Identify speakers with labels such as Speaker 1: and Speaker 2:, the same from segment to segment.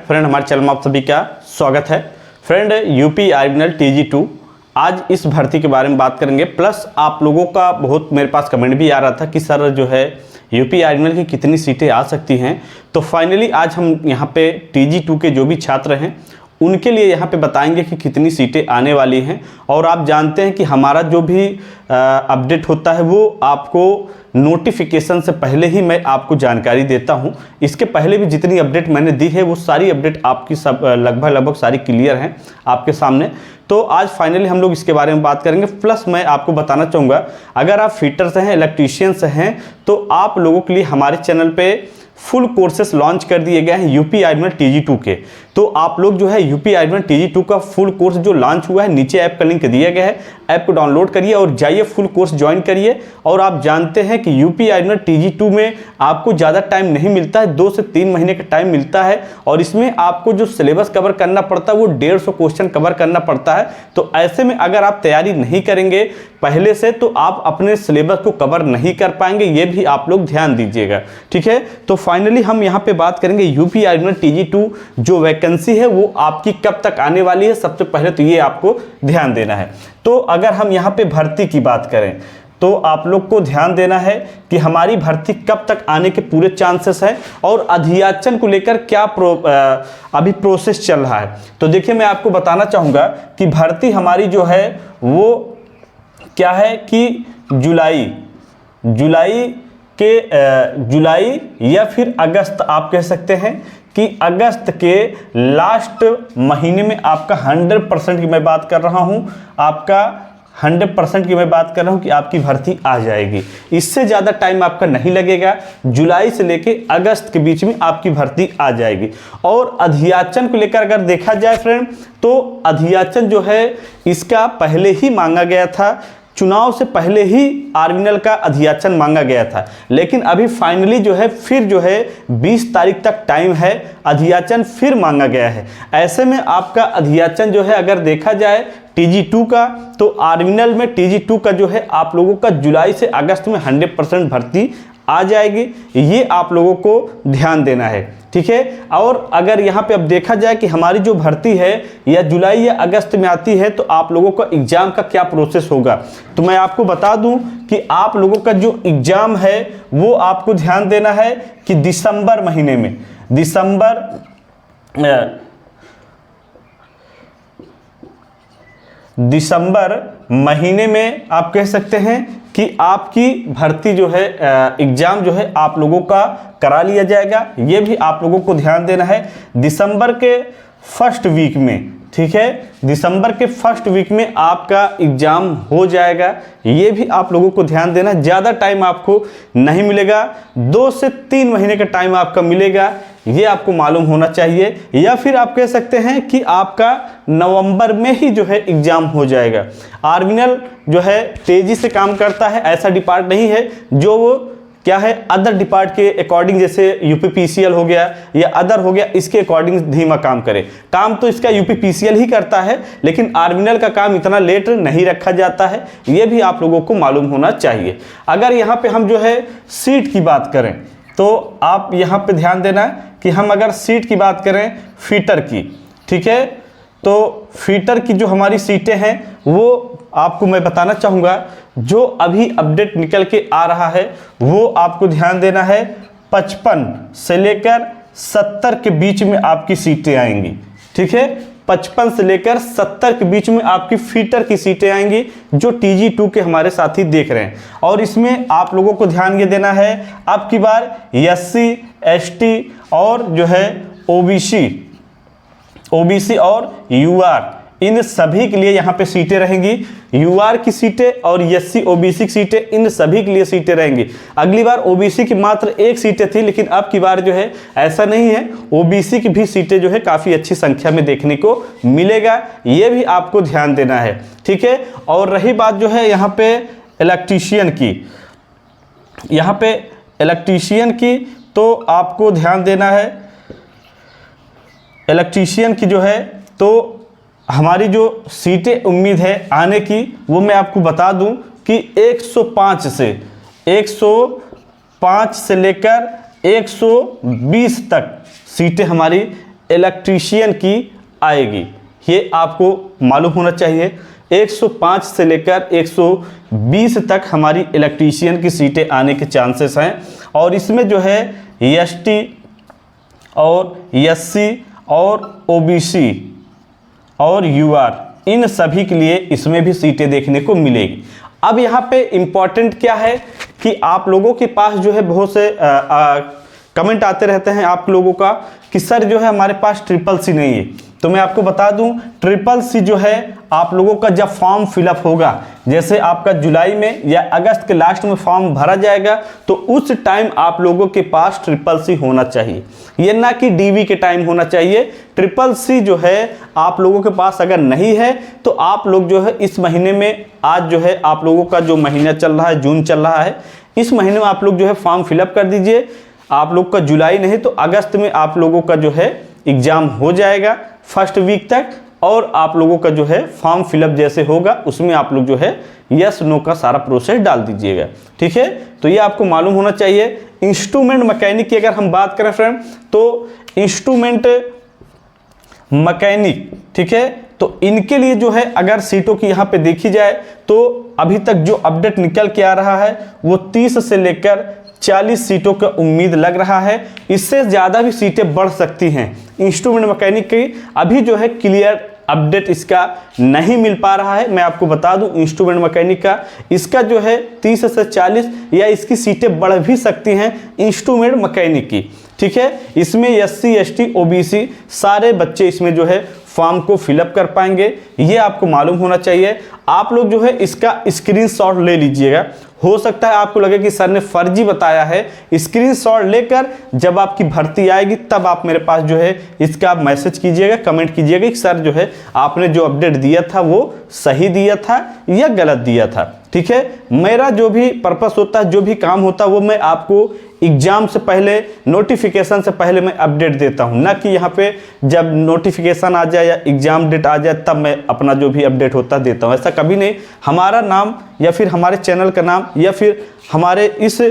Speaker 1: Friend, हमारे channel में आप सभी का स्वागत है। फ्रेंड, यूपी आर्मी TG2 आज इस भर्ती के बारे में बात करेंगे। प्लस आप लोगों का बहुत मेरे पास कमेंट भी आ रहा था कि सर जो है यूपी आर्मी की कितनी सीटें आ सकती हैं। तो फाइनली आज हम यहाँ पे TG2 के जो भी छात्र हैं उनके लिए यहाँ पे बताएंगे कि कितनी सीटें आने वाली हैं। और आप जानते हैं कि हमारा जो भी अपडेट होता है वो आपको नोटिफिकेशन से पहले ही मैं आपको जानकारी देता हूं। इसके पहले भी जितनी अपडेट मैंने दी है वो सारी अपडेट आपकी सब लगभग सारी क्लियर हैं आपके सामने। तो आज फाइनली हम लोग इसके बारे में बात करेंगे। प्लस मैं आपको बताना चाहूँगा, अगर आप फिटर्स हैं, इलेक्ट्रीशियंस हैं, तो आप लोगों के लिए हमारे चैनल पे फुल कोर्सेस लॉन्च कर दिए गए हैं यूपी आर्मी TG2 के। तो आप लोग जो है यूपी आर्मी TG2 का फुल कोर्स जो लॉन्च हुआ है, नीचे ऐप का लिंक दिया गया है, ऐप को डाउनलोड करिए और जाइए फुल कोर्स ज्वाइन करिए। और आप जानते हैं कि यूपी आर्मी TG2 में आपको ज़्यादा टाइम नहीं मिलता है, 2 से 3 महीने का टाइम मिलता है। और इसमें आपको जो सिलेबस कवर करना पड़ता है वो 150 क्वेश्चन कवर करना पड़ता है। तो ऐसे में अगर आप तैयारी नहीं करेंगे पहले से तो आप अपने सिलेबस को कवर नहीं कर पाएंगे, ये भी आप लोग ध्यान दीजिएगा, ठीक है। तो फाइनली हम यहाँ पे बात करेंगे यूपी आर्मी TG2 जो वैकेंसी है वो आपकी कब तक आने वाली है। सबसे पहले तो ये आपको ध्यान देना है। तो अगर हम यहाँ पे भर्ती की बात करें तो आप लोग को ध्यान देना है कि हमारी भर्ती कब तक आने के पूरे चांसेस हैं और अधियाचन को लेकर क्या अभी प्रोसेस चल रहा है। तो देखिए, मैं आपको बताना चाहूँगा कि भर्ती हमारी जो है वो क्या है कि जुलाई या फिर अगस्त, आप कह सकते हैं कि अगस्त के लास्ट महीने में आपका 100% की मैं बात कर रहा हूं, आपका 100% की मैं बात कर रहा हूं कि आपकी भर्ती आ जाएगी। इससे ज़्यादा टाइम आपका नहीं लगेगा, जुलाई से लेके अगस्त के बीच में आपकी भर्ती आ जाएगी। और अधियाचन को लेकर अगर देखा जाए फ्रेंड, तो अधियाचन जो है इसका पहले ही मांगा गया था, चुनाव से पहले ही आर्मिनल का अधियाचन मांगा गया था। लेकिन अभी फाइनली जो है फिर जो है 20 तारीख तक टाइम है, अधियाचन फिर मांगा गया है। ऐसे में आपका अधियाचन जो है अगर देखा जाए TG2 का, तो आर्मिनल में TG2 का जो है आप लोगों का जुलाई से अगस्त में 100% भर्ती आ जाएगी। ये आप लोगों को ध्यान देना है, ठीक है। और अगर यहाँ पे अब देखा जाए कि हमारी जो भर्ती है या जुलाई या अगस्त में आती है तो आप लोगों का एग्ज़ाम का क्या प्रोसेस होगा, तो मैं आपको बता दूं कि आप लोगों का जो एग्ज़ाम है वो आपको ध्यान देना है कि दिसंबर महीने में, दिसंबर महीने में आप कह सकते हैं कि आपकी भर्ती जो है एग्ज़ाम जो है आप लोगों का करा लिया जाएगा। ये भी आप लोगों को ध्यान देना है दिसंबर के फर्स्ट वीक में, ठीक है। दिसंबर के फर्स्ट वीक में आपका एग्ज़ाम हो जाएगा, ये भी आप लोगों को ध्यान देना है। ज़्यादा टाइम आपको नहीं मिलेगा, 2 से 3 महीने का टाइम आपका मिलेगा, ये आपको मालूम होना चाहिए। या फिर आप कह सकते हैं कि आपका नवंबर में ही जो है एग्ज़ाम हो जाएगा। आर्मिनल जो है तेज़ी से काम करता है, ऐसा डिपार्ट नहीं है जो वो क्या है अदर डिपार्ट के अकॉर्डिंग, जैसे UPPCL हो गया या अदर हो गया, इसके अकॉर्डिंग धीमा काम करे। काम तो इसका UPPCL ही करता है, लेकिन आर्मिनल का काम इतना लेट नहीं रखा जाता है, ये भी आप लोगों को मालूम होना चाहिए। अगर यहाँ पे हम जो है सीट की बात करें तो आप यहाँ पे ध्यान देना कि हम अगर सीट की बात करें फीटर की, ठीक है, तो फीटर की जो हमारी सीटें हैं वो आपको मैं बताना चाहूँगा, जो अभी अपडेट निकल के आ रहा है वो आपको ध्यान देना है 55 से लेकर 70 के बीच में आपकी सीटें आएंगी, ठीक है। 55 से लेकर 70 के बीच में आपकी फीटर की सीटें आएंगी जो TG2 के हमारे साथी देख रहे हैं। और इसमें आप लोगों को ध्यान ये देना है, अब की बार SC ST और जो है OBC और UR, इन सभी के लिए यहाँ पे सीटें रहेंगी। UR की सीटें और SC OBC की सीटें, इन सभी के लिए सीटें रहेंगी। अगली बार OBC की मात्र 1 सीटें थी, लेकिन अब की बार जो है ऐसा नहीं है, OBC की भी सीटें जो है काफ़ी अच्छी संख्या में देखने को मिलेगा, ये भी आपको ध्यान देना है, ठीक है। और रही बात जो है यहाँ पे इलेक्ट्रीशियन की, तो आपको ध्यान देना है इलेक्ट्रीशियन की जो है, तो हमारी जो सीटें उम्मीद है आने की वो मैं आपको बता दूं कि 105 से लेकर 120 तक सीटें हमारी इलेक्ट्रीशियन की आएगी, ये आपको मालूम होना चाहिए। 105 से लेकर 120 तक हमारी इलेक्ट्रीशियन की सीटें आने के चांसेस हैं। और इसमें जो है एसटी और एससी और ओबीसी और यूआर, इन सभी के लिए इसमें भी सीटें देखने को मिलेगी। अब यहाँ पे इम्पॉर्टेंट क्या है कि आप लोगों के पास जो है बहुत से कमेंट आते रहते हैं आप लोगों का कि सर जो है हमारे पास ट्रिपल सी नहीं है। तो मैं आपको बता दूं, ट्रिपल सी जो है आप लोगों का जब फॉर्म फिलअप होगा, जैसे आपका जुलाई में या अगस्त के लास्ट में फॉर्म भरा जाएगा, तो उस टाइम आप लोगों के पास ट्रिपल सी होना चाहिए, ये ना कि डीवी के टाइम होना चाहिए। ट्रिपल सी जो है आप लोगों के पास अगर नहीं है तो आप लोग जो है इस महीने में, आज जो है आप लोगों का जो महीना चल रहा है, जून चल रहा है, इस महीने में आप लोग जो है फॉर्म फिलअप कर दीजिए। आप लोग का जुलाई नहीं तो अगस्त में आप लोगों का जो है एग्जाम हो जाएगा फर्स्ट वीक तक, और आप लोगों का जो है फॉर्म फिलअप जैसे होगा उसमें आप लोग जो है यस नो का सारा प्रोसेस डाल दीजिएगा, ठीक है। तो ये आपको मालूम होना चाहिए। इंस्ट्रूमेंट मैकेनिक की अगर हम बात करें फ्रेंड, तो इंस्ट्रूमेंट मैकेनिक, ठीक है, तो इनके लिए जो है अगर सीटों की यहाँ पे देखी जाए तो अभी तक जो अपडेट निकल के आ रहा है वो 30 से लेकर 40 सीटों का उम्मीद लग रहा है। इससे ज़्यादा भी सीटें बढ़ सकती हैं। इंस्ट्रूमेंट मैकेनिक की अभी जो है क्लियर अपडेट इसका नहीं मिल पा रहा है। मैं आपको बता दूं इंस्ट्रूमेंट मैकेनिक का इसका जो है 30 से 40 या इसकी सीटें बढ़ भी सकती हैं इंस्ट्रूमेंट मैकेनिक की, ठीक है। इसमें एससी एसटी ओबीसी सारे बच्चे इसमें जो है फॉर्म को फिलअप कर पाएंगे, ये आपको मालूम होना चाहिए। आप लोग जो है इसका स्क्रीनशॉट ले लीजिएगा। हो सकता है आपको लगे कि सर ने फर्जी बताया है, स्क्रीनशॉट लेकर जब आपकी भर्ती आएगी तब आप मेरे पास जो है इसका मैसेज कीजिएगा, कमेंट कीजिएगा कि सर जो है आपने जो अपडेट दिया था वो सही दिया था या गलत दिया था, ठीक है। मेरा जो भी पर्पस होता है, जो भी काम होता है, वो मैं आपको एग्जाम से पहले, नोटिफिकेशन से पहले मैं अपडेट देता हूं, ना कि यहाँ पे जब नोटिफिकेशन आ जाए या एग्जाम डेट आ जाए तब मैं अपना जो भी अपडेट होता देता हूं। ऐसा कभी नहीं। हमारा नाम या फिर हमारे चैनल का नाम या फिर हमारे इस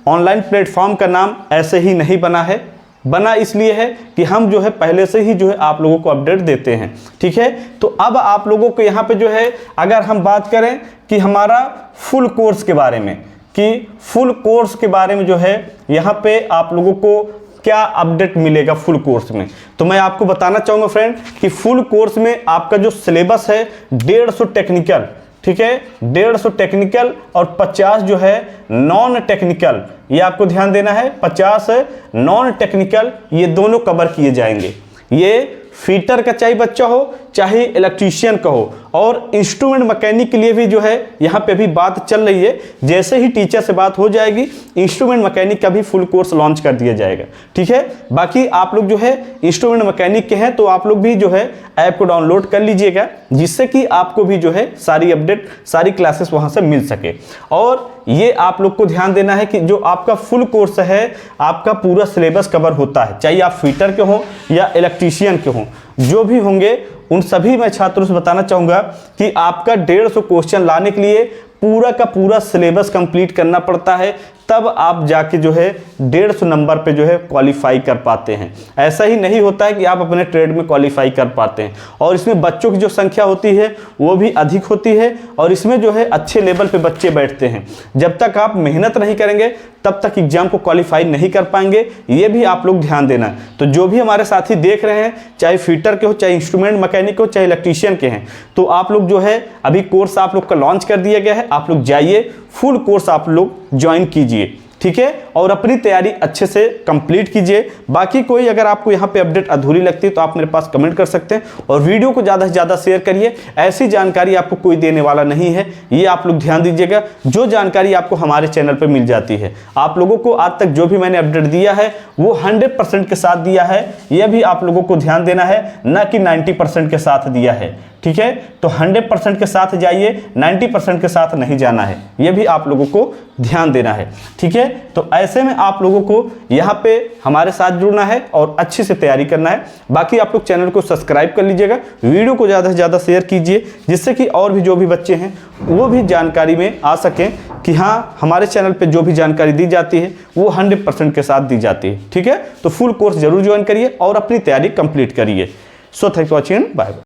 Speaker 1: ऑनलाइन प्लेटफॉर्म का नाम ऐसे ही नहीं बना है। बना इसलिए है कि हम जो है पहले से ही जो है आप लोगों को अपडेट देते हैं, ठीक है। तो अब आप लोगों को यहाँ पे जो है अगर हम बात करें कि हमारा फुल कोर्स के बारे में, कि फुल कोर्स के बारे में जो है यहाँ पे आप लोगों को क्या अपडेट मिलेगा फुल कोर्स में, तो मैं आपको बताना चाहूँगा फ्रेंड कि फुल कोर्स में आपका जो सिलेबस है 150 टेक्निकल, ठीक है, 150 टेक्निकल और 50 जो है नॉन टेक्निकल, ये आपको ध्यान देना है। 50 नॉन टेक्निकल, ये दोनों कवर किए जाएंगे। ये फीटर का चाहे बच्चा हो चाहे इलेक्ट्रीशियन का हो, और इंस्ट्रूमेंट मैकेनिक के लिए भी जो है यहाँ पे भी बात चल रही है। जैसे ही टीचर से बात हो जाएगी इंस्ट्रूमेंट मैकेनिक का भी फुल कोर्स लॉन्च कर दिया जाएगा, ठीक है। बाकी आप लोग जो है इंस्ट्रूमेंट मैकेनिक के हैं तो आप लोग भी जो है ऐप को डाउनलोड कर लीजिएगा, जिससे कि आपको भी जो है सारी अपडेट, सारी क्लासेस वहाँ से मिल सके। और ये आप लोग को ध्यान देना है कि जो आपका फुल कोर्स है, आपका पूरा सिलेबस कवर होता है, चाहे आप फिटर के हों या इलेक्ट्रीशियन के हों, जो भी होंगे उन सभी मैं छात्रों से बताना चाहूँगा कि आपका 150 क्वेश्चन लाने के लिए पूरा का पूरा सिलेबस कंप्लीट करना पड़ता है, तब आप जाके जो है 150 नंबर पे जो है क्वालिफाई कर पाते हैं। ऐसा ही नहीं होता है कि आप अपने ट्रेड में क्वालिफाई कर पाते हैं। और इसमें बच्चों की जो संख्या होती है वो भी अधिक होती है, और इसमें जो है अच्छे लेवल पे बच्चे बैठते हैं। जब तक आप मेहनत नहीं करेंगे तब तक एग्जाम को क्वालिफाई नहीं कर पाएंगे, ये भी आप लोग ध्यान देना। तो जो भी हमारे साथी देख रहे हैं, चाहे फिटर के हो, चाहे इंस्ट्रूमेंट मैकेनिक हो, चाहे इलेक्ट्रीशियन के हैं, तो आप लोग जो है अभी कोर्स आप लोग का लॉन्च कर दिया गया है। आप लोग जाइए, फुल कोर्स आप लोग ज्वाइन कीजिए, ठीक है, और अपनी तैयारी अच्छे से कंप्लीट कीजिए। बाकी कोई अगर आपको यहाँ पे अपडेट अधूरी लगती है तो आप मेरे पास कमेंट कर सकते हैं, और वीडियो को ज़्यादा से ज़्यादा शेयर करिए। ऐसी जानकारी आपको कोई देने वाला नहीं है, ये आप लोग ध्यान दीजिएगा। जो जानकारी आपको हमारे चैनल पे मिल जाती है, आप लोगों को आज तक जो भी मैंने अपडेट दिया है वो 100% के साथ दिया है, यह भी आप लोगों को ध्यान देना है, ना कि 90% के साथ दिया है, ठीक है। तो 100% के साथ जाइए, 90% के साथ नहीं जाना है, ये भी आप लोगों को ध्यान देना है, ठीक है। तो ऐसे में आप लोगों को यहाँ पे हमारे साथ जुड़ना है और अच्छे से तैयारी करना है। बाकी आप लोग चैनल को सब्सक्राइब कर लीजिएगा, वीडियो को ज़्यादा से ज़्यादा शेयर कीजिए, जिससे कि और भी जो भी बच्चे हैं वो भी जानकारी में आ सकें कि हाँ, हमारे चैनल पे जो भी जानकारी दी जाती है वो 100% के साथ दी जाती है, ठीक है। तो फुल कोर्स जरूर ज्वाइन करिए और अपनी तैयारी कंप्लीट करिए। So thank you watching, bye bye.